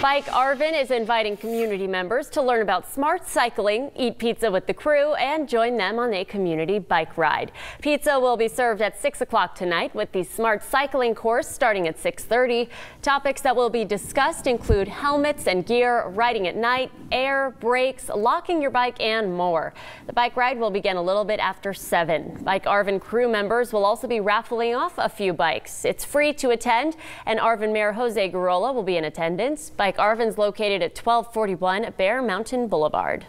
Bike Arvin is inviting community members to learn about smart cycling, eat pizza with the crew, and join them on a community bike ride. Pizza will be served at 6 o'clock tonight with the smart cycling course starting at 6:30. Topics that will be discussed include helmets and gear, riding at night, air, brakes, locking your bike, and more. The bike ride will begin a little bit after 7. Bike Arvin crew members will also be raffling off a few bikes. It's free to attend, and Arvin Mayor Jose Garola will be in attendance. Bike Arvin's located at 1241 Bear Mountain Boulevard.